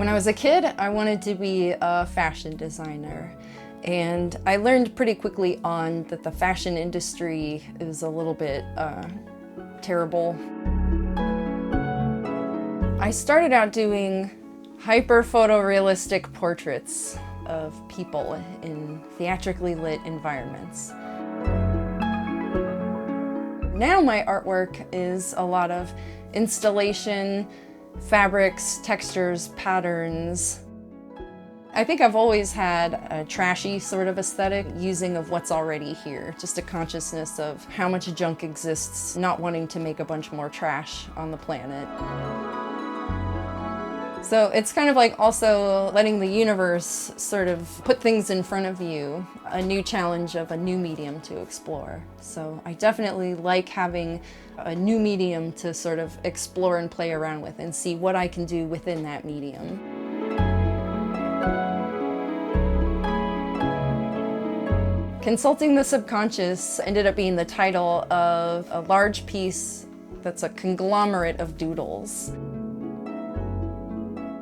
When I was a kid, I wanted to be a fashion designer. And I learned pretty quickly on that the fashion industry is a little bit terrible. I started out doing hyper-photorealistic portraits of people in theatrically lit environments. Now my artwork is a lot of installation, fabrics, textures, patterns. I think I've always had a trashy sort of aesthetic, using of what's already here, just a consciousness of how much junk exists, not wanting to make a bunch more trash on the planet. So it's kind of like also letting the universe sort of put things in front of you, a new challenge of a new medium to explore. So I definitely like having a new medium to sort of explore and play around with and see what I can do within that medium. Consulting the Subconscious ended up being the title of a large piece that's a conglomerate of doodles.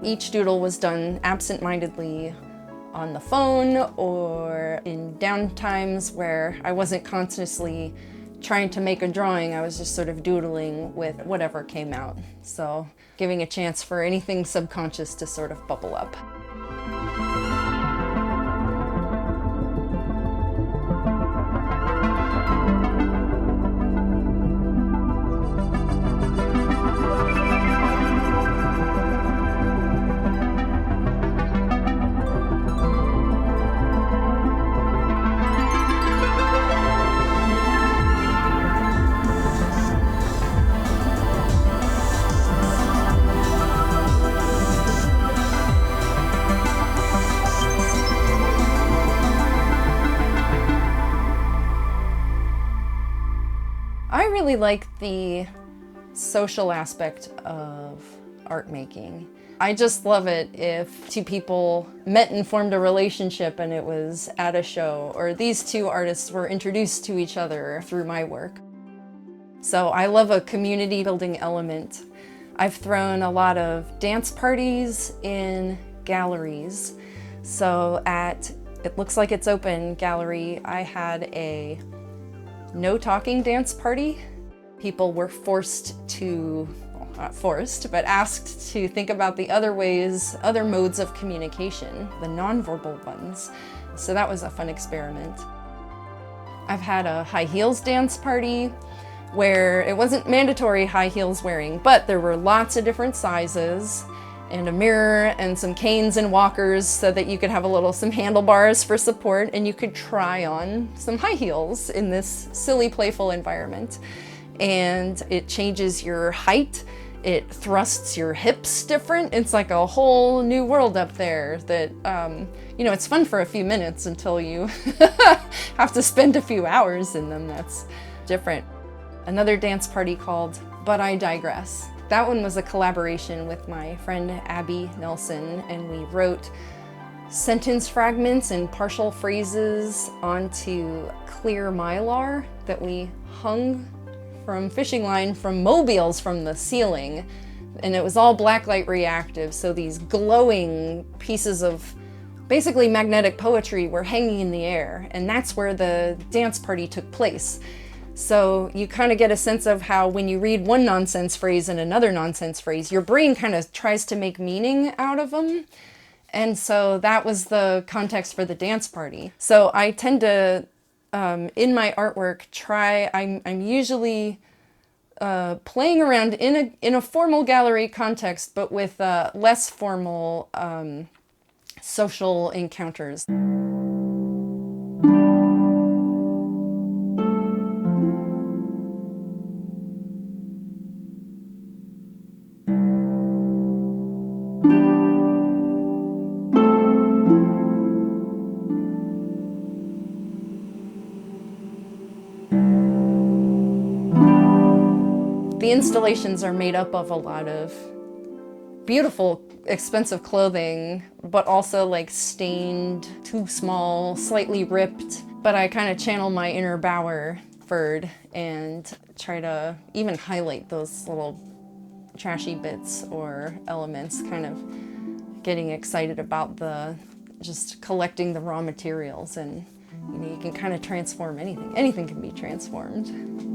Each doodle was done absent-mindedly on the phone or in downtimes where I wasn't consciously trying to make a drawing. I was just sort of doodling with whatever came out. So giving a chance for anything subconscious to sort of bubble up. I really like the social aspect of art making. I just love it if two people met and formed a relationship and it was at a show, or these two artists were introduced to each other through my work. So I love a community building element. I've thrown a lot of dance parties in galleries. So at It Looks Like It's Open gallery, I had a no talking dance party. People were forced to, well, not forced, but asked to think about the other ways, other modes of communication, the nonverbal ones. So that was a fun experiment. I've had a high heels dance party where it wasn't mandatory high heels wearing, but there were lots of different sizes and a mirror and some canes and walkers so that you could have some handlebars for support, and you could try on some high heels in this silly, playful environment. And it changes your height, it thrusts your hips different. It's like a whole new world up there that, it's fun for a few minutes until you have to spend a few hours in them. That's different. Another dance party called But I Digress. That one was a collaboration with my friend Abby Nelson, and we wrote sentence fragments and partial phrases onto clear mylar that we hung from fishing line from mobiles from the ceiling. And it was all blacklight reactive, so these glowing pieces of basically magnetic poetry were hanging in the air, and that's where the dance party took place. So you kind of get a sense of how when you read one nonsense phrase and another nonsense phrase, your brain kind of tries to make meaning out of them. And so that was the context for the dance party. So I tend to, in my artwork, I'm usually playing around in a formal gallery context, but with less formal social encounters. The installations are made up of a lot of beautiful, expensive clothing, but also like stained, too small, slightly ripped. But I kind of channel my inner Bower Ferd and try to even highlight those little trashy bits or elements, kind of getting excited about just collecting the raw materials, and you can kind of transform anything. Anything can be transformed.